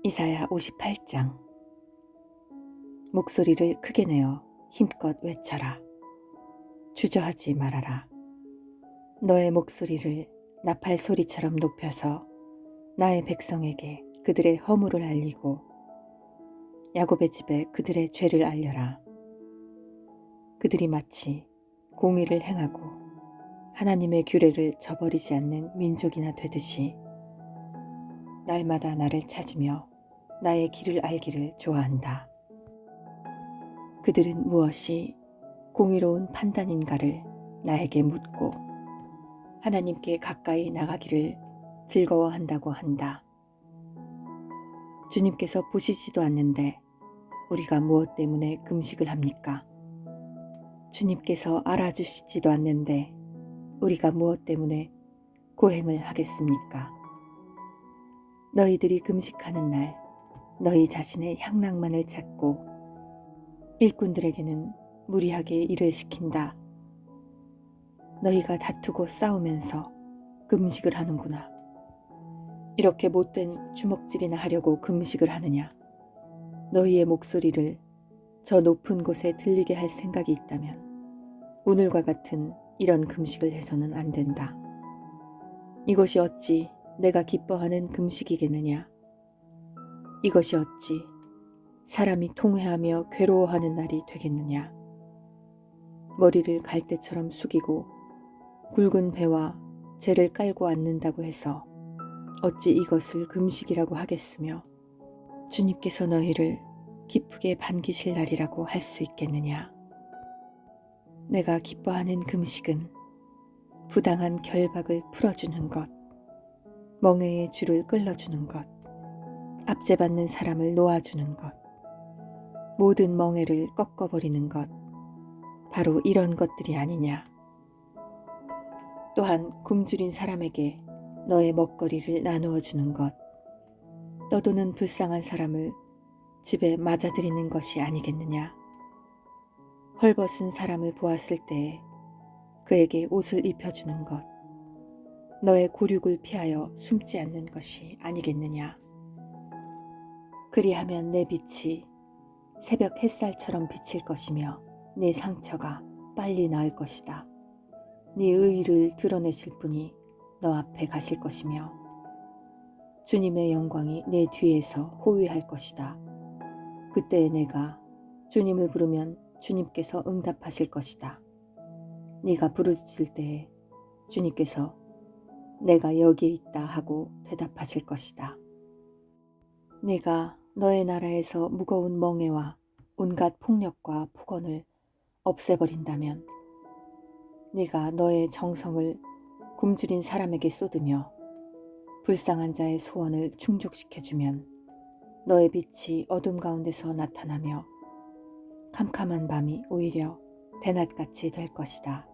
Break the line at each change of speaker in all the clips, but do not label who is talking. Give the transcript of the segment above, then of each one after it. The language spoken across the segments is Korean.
이사야 58장. 목소리를 크게 내어 힘껏 외쳐라. 주저하지 말아라. 너의 목소리를 나팔 소리처럼 높여서 나의 백성에게 그들의 허물을 알리고 야곱의 집에 그들의 죄를 알려라. 그들이 마치 공의를 행하고 하나님의 규례를 저버리지 않는 민족이나 되듯이 날마다 나를 찾으며 나의 길을 알기를 좋아한다. 그들은 무엇이 공의로운 판단인가를 나에게 묻고 하나님께 가까이 나가기를 즐거워한다고 한다. 주님께서 보시지도 않는데 우리가 무엇 때문에 금식을 합니까? 주님께서 알아주시지도 않는데 우리가 무엇 때문에 고행을 하겠습니까? 너희들이 금식하는 날 너희 자신의 향락만을 찾고 일꾼들에게는 무리하게 일을 시킨다. 너희가 다투고 싸우면서 금식을 하는구나. 이렇게 못된 주먹질이나 하려고 금식을 하느냐? 너희의 목소리를 저 높은 곳에 들리게 할 생각이 있다면 오늘과 같은 이런 금식을 해서는 안 된다. 이것이 어찌 내가 기뻐하는 금식이겠느냐? 이것이 어찌 사람이 통회하며 괴로워하는 날이 되겠느냐? 머리를 갈대처럼 숙이고 굵은 배와 재를 깔고 앉는다고 해서 어찌 이것을 금식이라고 하겠으며 주님께서 너희를 기쁘게 반기실 날이라고 할 수 있겠느냐? 내가 기뻐하는 금식은 부당한 결박을 풀어주는 것, 멍에의 줄을 끌어주는 것, 압제받는 사람을 놓아주는 것, 모든 멍에를 꺾어버리는 것, 바로 이런 것들이 아니냐. 또한 굶주린 사람에게 너의 먹거리를 나누어 주는 것, 떠도는 불쌍한 사람을 집에 맞아들이는 것이 아니겠느냐. 헐벗은 사람을 보았을 때에 그에게 옷을 입혀주는 것, 너의 고륙을 피하여 숨지 않는 것이 아니겠느냐. 그리하면 내 빛이 새벽 햇살처럼 비칠 것이며 네 상처가 빨리 나을 것이다. 네 의의를 드러내실 분이 너 앞에 가실 것이며 주님의 영광이 내 뒤에서 호위할 것이다. 그때에 내가 주님을 부르면 주님께서 응답하실 것이다. 네가 부르짖을 때에 주님께서 내가 여기에 있다 하고 대답하실 것이다. 내가 너의 나라에서 무거운 멍에와 온갖 폭력과 폭언을 없애버린다면 네가 너의 정성을 굶주린 사람에게 쏟으며 불쌍한 자의 소원을 충족시켜주면 너의 빛이 어둠 가운데서 나타나며 캄캄한 밤이 오히려 대낮같이 될 것이다.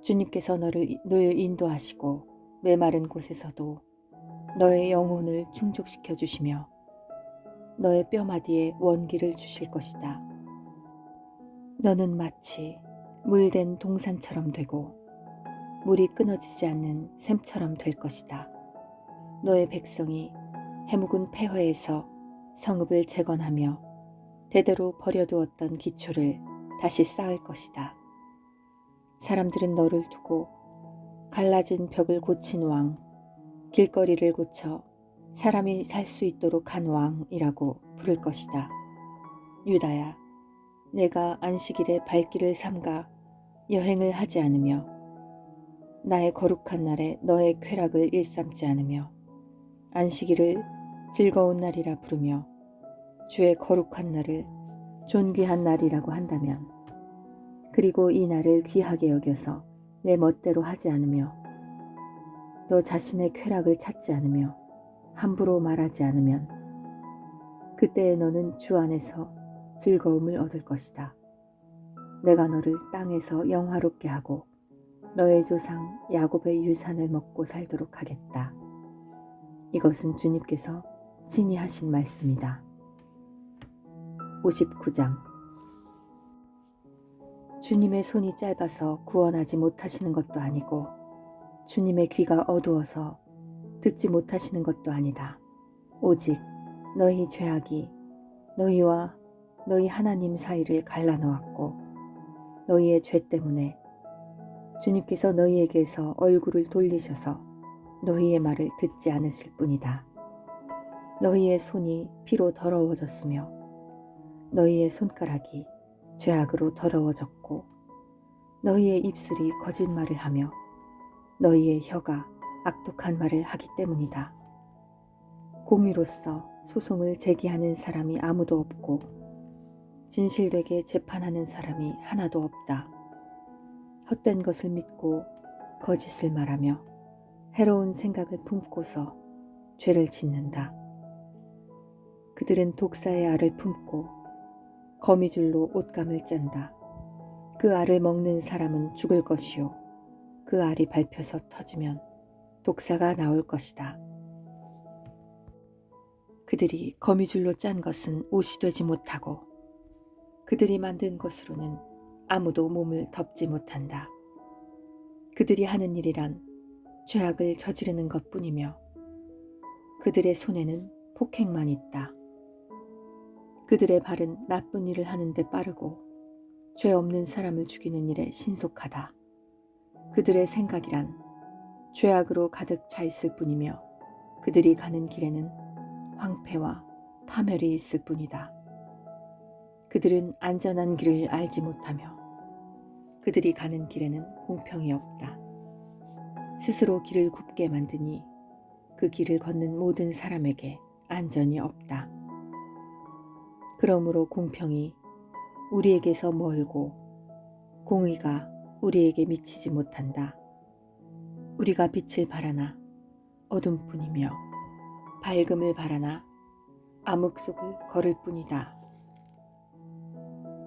주님께서 너를 늘 인도하시고 메마른 곳에서도 너의 영혼을 충족시켜 주시며 너의 뼈마디에 원기를 주실 것이다. 너는 마치 물된 동산처럼 되고 물이 끊어지지 않는 샘처럼 될 것이다. 너의 백성이 해묵은 폐허에서 성읍을 재건하며 대대로 버려두었던 기초를 다시 쌓을 것이다. 사람들은 너를 두고 갈라진 벽을 고친 왕, 길거리를 고쳐 사람이 살 수 있도록 한 왕이라고 부를 것이다. 유다야, 내가 안식일에 발길을 삼가 여행을 하지 않으며 나의 거룩한 날에 너의 쾌락을 일삼지 않으며 안식일을 즐거운 날이라 부르며 주의 거룩한 날을 존귀한 날이라고 한다면 그리고 이 날을 귀하게 여겨서 내 멋대로 하지 않으며 너 자신의 쾌락을 찾지 않으며 함부로 말하지 않으면 그때에 너는 주 안에서 즐거움을 얻을 것이다. 내가 너를 땅에서 영화롭게 하고 너의 조상 야곱의 유산을 먹고 살도록 하겠다. 이것은 주님께서 친히 하신 말씀이다. 59장. 주님의 손이 짧아서 구원하지 못하시는 것도 아니고 주님의 귀가 어두워서 듣지 못하시는 것도 아니다. 오직 너희 죄악이 너희와 너희 하나님 사이를 갈라놓았고 너희의 죄 때문에 주님께서 너희에게서 얼굴을 돌리셔서 너희의 말을 듣지 않으실 뿐이다. 너희의 손이 피로 더러워졌으며 너희의 손가락이 죄악으로 더러워졌고 너희의 입술이 거짓말을 하며 너희의 혀가 악독한 말을 하기 때문이다. 공의로서 소송을 제기하는 사람이 아무도 없고 진실되게 재판하는 사람이 하나도 없다. 헛된 것을 믿고 거짓을 말하며 해로운 생각을 품고서 죄를 짓는다. 그들은 독사의 알을 품고 거미줄로 옷감을 짠다. 그 알을 먹는 사람은 죽을 것이요 그 알이 밟혀서 터지면 독사가 나올 것이다. 그들이 거미줄로 짠 것은 옷이 되지 못하고 그들이 만든 것으로는 아무도 몸을 덮지 못한다. 그들이 하는 일이란 죄악을 저지르는 것뿐이며 그들의 손에는 폭행만 있다. 그들의 발은 나쁜 일을 하는 데 빠르고 죄 없는 사람을 죽이는 일에 신속하다. 그들의 생각이란 죄악으로 가득 차 있을 뿐이며 그들이 가는 길에는 황폐와 파멸이 있을 뿐이다. 그들은 안전한 길을 알지 못하며 그들이 가는 길에는 공평이 없다. 스스로 길을 굽게 만드니 그 길을 걷는 모든 사람에게 안전이 없다. 그러므로 공평이 우리에게서 멀고 공의가 우리에게 미치지 못한다. 우리가 빛을 바라나 어둠뿐이며 밝음을 바라나 암흑 속을 걸을 뿐이다.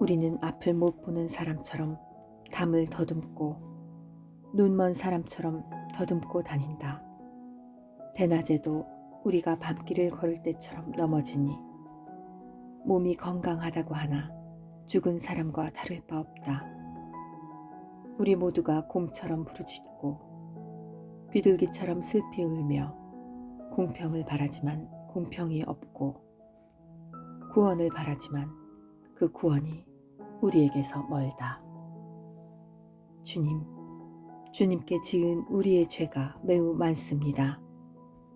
우리는 앞을 못 보는 사람처럼 담을 더듬고 눈먼 사람처럼 더듬고 다닌다. 대낮에도 우리가 밤길을 걸을 때처럼 넘어지니 몸이 건강하다고 하나 죽은 사람과 다를 바 없다. 우리 모두가 곰처럼 부르짖고 비둘기처럼 슬피 울며 공평을 바라지만 공평이 없고 구원을 바라지만 그 구원이 우리에게서 멀다. 주님께 지은 우리의 죄가 매우 많습니다.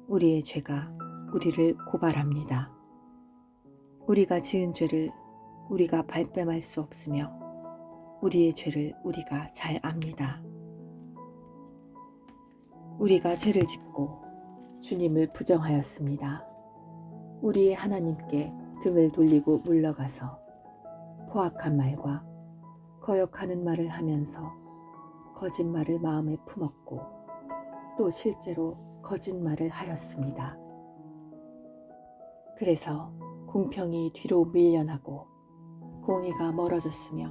우리의 죄가 우리를 고발합니다. 우리가 지은 죄를 우리가 발뺌할 수 없으며 우리의 죄를 우리가 잘 압니다. 우리가 죄를 짓고 주님을 부정하였습니다. 우리의 하나님께 등을 돌리고 물러가서 포악한 말과 거역하는 말을 하면서 거짓말을 마음에 품었고 또 실제로 거짓말을 하였습니다. 그래서 공평이 뒤로 밀려나고 공의가 멀어졌으며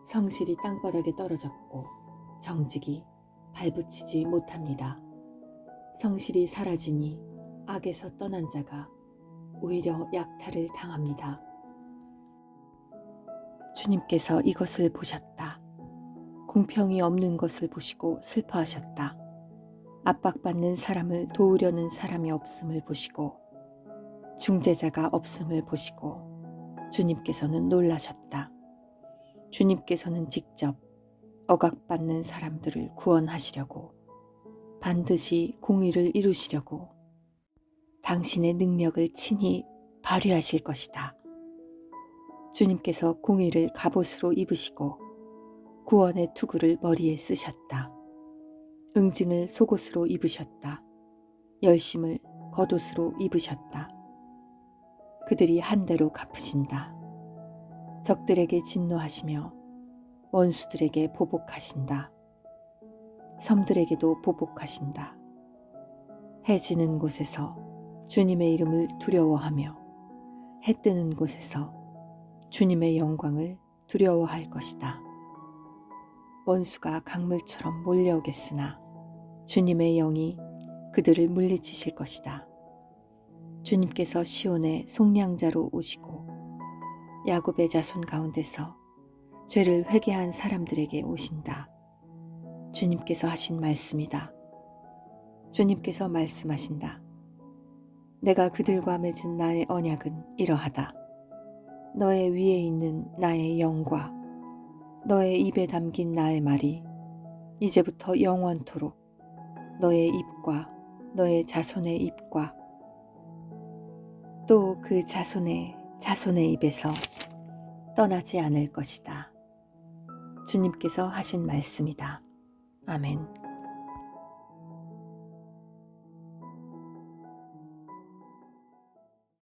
성실이 땅바닥에 떨어졌고 정직이 발붙이지 못합니다. 성실이 사라지니 악에서 떠난 자가 오히려 약탈을 당합니다. 주님께서 이것을 보셨다. 공평이 없는 것을 보시고 슬퍼하셨다. 압박받는 사람을 도우려는 사람이 없음을 보시고 중재자가 없음을 보시고 주님께서는 놀라셨다. 주님께서는 직접 억압받는 사람들을 구원하시려고 반드시 공의를 이루시려고 당신의 능력을 친히 발휘하실 것이다. 주님께서 공의를 갑옷으로 입으시고 구원의 투구를 머리에 쓰셨다. 응징을 속옷으로 입으셨다. 열심을 겉옷으로 입으셨다. 그들이 한 대로 갚으신다. 적들에게 진노하시며 원수들에게 보복하신다. 섬들에게도 보복하신다. 해 지는 곳에서 주님의 이름을 두려워하며 해 뜨는 곳에서 주님의 영광을 두려워할 것이다. 원수가 강물처럼 몰려오겠으나 주님의 영이 그들을 물리치실 것이다. 주님께서 시온의 속량자로 오시고 야곱의 자손 가운데서 죄를 회개한 사람들에게 오신다. 주님께서 하신 말씀이다. 주님께서 말씀하신다. 내가 그들과 맺은 나의 언약은 이러하다. 너의 위에 있는 나의 영과 너의 입에 담긴 나의 말이 이제부터 영원토록 너의 입과 너의 자손의 입과 또 그 자손의 입에서 떠나지 않을 것이다. 주님께서 하신 말씀이다. 아멘.